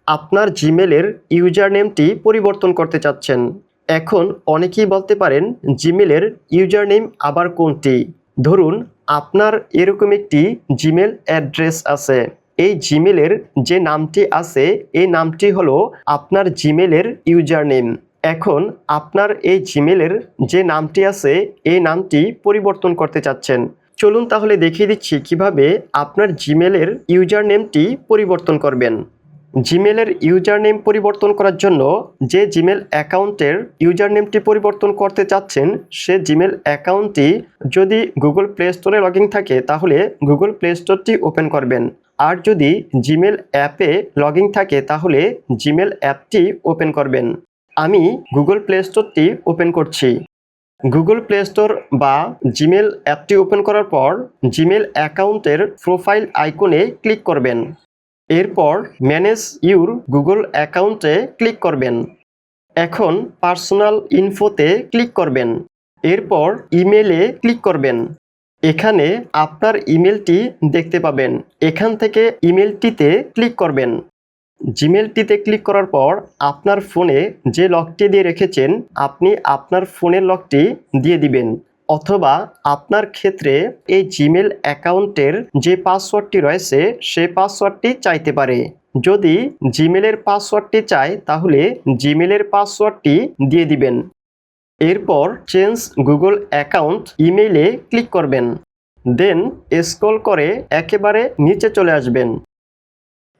আপনার জিমেলের ইউজার নেমটি পরিবর্তন করতে চাচ্ছেন। এখন অনেকেই বলতে পারেন জিমেলের ইউজার নেম আবার কোনটি? ধরুন আপনার এরকম একটি জিমেল অ্যাড্রেস আছে। এই জিমেলের যে নামটি আছে এই নামটি হলো আপনার জিমেলের ইউজার নেম। এখন আপনার এই জিমেলের যে নামটি আছে এই নামটি পরিবর্তন করতে চাচ্ছেন। চলুন তাহলে দেখিয়ে দিচ্ছি কিভাবে আপনার জিমেলের ইউজার নেমটি পরিবর্তন করবেন। জিমেলের ইউজার নেম পরিবর্তন করার জন্য যে জিমেল অ্যাকাউন্টের ইউজার নেমটি পরিবর্তন করতে চাচ্ছেন সে জিমেল অ্যাকাউন্টটি যদি গুগল প্লে স্টোরে লগ ইন থাকে তাহলে গুগল প্লে স্টোরটি ওপেন করবেন। আর যদি জিমেল অ্যাপে লগ ইন থাকে তাহলে জিমেল অ্যাপটি ওপেন করবেন। আমি গুগল প্লে স্টোরটি ওপেন করছি। গুগল প্লে স্টোর বা জিমেল অ্যাপটি ওপেন করার পর জিমেল অ্যাকাউন্টের প্রোফাইল আইকনে ক্লিক করবেন। এরপর ম্যানেজ ইউর গুগল অ্যাকাউন্টে ক্লিক করবেন। এখন পার্সোনাল ইনফোতে ক্লিক করবেন। এরপর ইমেলে ক্লিক করবেন। এখানে আপনার ইমেলটি দেখতে পাবেন। এখান থেকে ইমেলটিতে ক্লিক করবেন। জিমেলটিতে ক্লিক করার পর আপনার ফোনে যে লকটি দিয়ে রেখেছেন আপনি আপনার ফোনের লকটি দিয়ে দিবেন, অথবা আপনার ক্ষেত্রে এই জিমেল অ্যাকাউন্টের যে পাসওয়ার্ডটি রয়েছে সেই পাসওয়ার্ডটি চাইতে পারে। যদি জিমেলের পাসওয়ার্ডটি চায় তাহলে জিমেলের পাসওয়ার্ডটি দিয়ে দিবেন। এরপর চেঞ্জ গুগল অ্যাকাউন্ট ইমেইলে ক্লিক করবেন। দেন স্ক্রল করে একেবারে নিচে চলে আসবেন।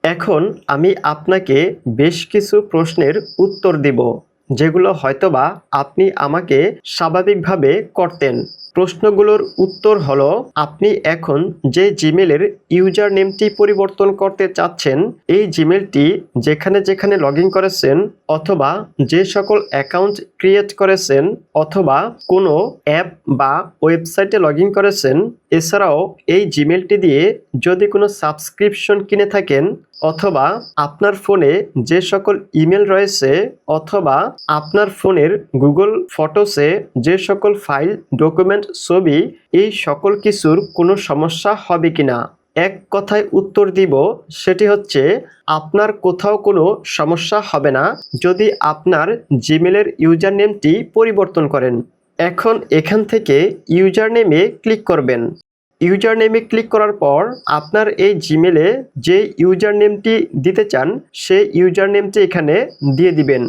এখন আমি আপনাকে বেশ কিছু প্রশ্নের উত্তর দিব যেগুলো হয়তোবা আপনি আমাকে স্বাভাবিকভাবে করতেন। প্রশ্নগুলোর উত্তর হলো, আপনি এখন যে জিমেলের ইউজার নেমটি পরিবর্তন করতে চাচ্ছেন এই জিমেলটি যেখানে যেখানে লগ ইন করেছেন অথবা যে সকল অ্যাকাউন্ট ক্রিয়েট করেছেন অথবা কোনো অ্যাপ বা ওয়েবসাইটে লগ ইন করেছেন, এছাড়াও এই জিমেলটি দিয়ে যদি কোনো সাবস্ক্রিপশন কিনে থাকেন অথবা আপনার ফোনে যে সকল ইমেল রয়েছে অথবা আপনার ফোনের গুগল ফটোসে যে সকল ফাইল ডকুমেন্ট ছবি এই সকল কিছুর কোনো সমস্যা হবে কিনা। এক কথায় উত্তর দিব, সেটি হচ্ছে আপনার কোথাও কোনো সমস্যা হবে না যদি আপনার জিমেলের ইউজার নেমটি পরিবর্তন করেন। এখন এখান থেকে ইউজার নেমে ক্লিক করবেন। ইউজার নেমে ক্লিক করার পর আপনার এই জিমেলে যে ইউজার নেমটি দিতে চান সেই ইউজার নেমটি এখানে দিয়ে দিবেন।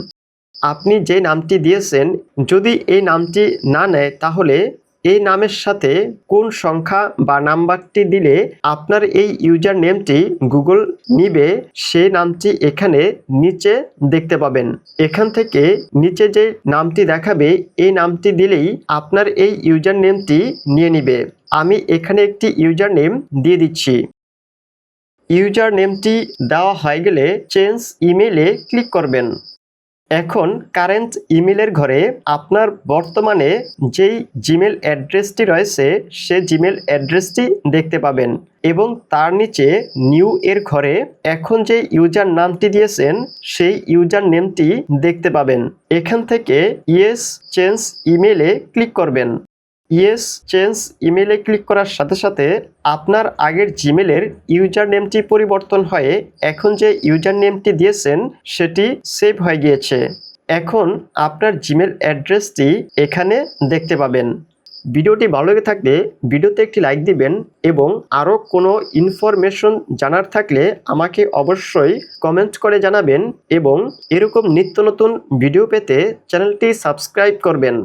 আপনি যে নামটি দিয়েছেন যদি এই নামটি না নেয় তাহলে এই নামের সাথে কোন সংখ্যা বা নাম্বারটি দিলে আপনার এই ইউজার নেমটি গুগল নিবে সেই নামটি এখানে নিচে দেখতে পাবেন। এখান থেকে নিচে যে নামটি দেখাবে এই নামটি দিলেই আপনার এই ইউজার নেমটি নিয়ে নিবে। আমি এখানে একটি ইউজার নেম দিয়ে দিচ্ছি। ইউজার নেমটি দেওয়া হয়ে গেলে চেঞ্জ ইমেইলে ক্লিক করবেন। এখন কারেন্ট ইমেলের ঘরে আপনার বর্তমানে যেই জিমেল অ্যাড্রেসটি রয়েছে সে জিমেল অ্যাড্রেসটি দেখতে পাবেন এবং তার নিচে নিউ এর ঘরে এখন যে ইউজার নামটি দিয়েছেন সেই ইউজার নেমটি দেখতে পাবেন। এখান থেকে ইয়েস চেঞ্জ ইমেইলে ক্লিক করবেন। ইয়েস চেঞ্জ ইমেইলে ক্লিক করার সাথে সাথে আপনার আগের জিমেলের ইউজার নেমটি পরিবর্তন হয়ে এখন যে ইউজার নেমটি দিয়েছেন সেটি সেভ হয়ে গিয়েছে। এখন আপনার জিমেল অ্যাড্রেসটি এখানে দেখতে পাবেন। ভিডিওটি ভালো লেগে থাকলে ভিডিওতে একটি লাইক দিবেন এবং আরও কোনো ইনফরমেশন জানার থাকলে আমাকে অবশ্যই কমেন্ট করে জানাবেন এবং এরকম নিত্য নতুন ভিডিও পেতে চ্যানেলটি সাবস্ক্রাইব করবেন।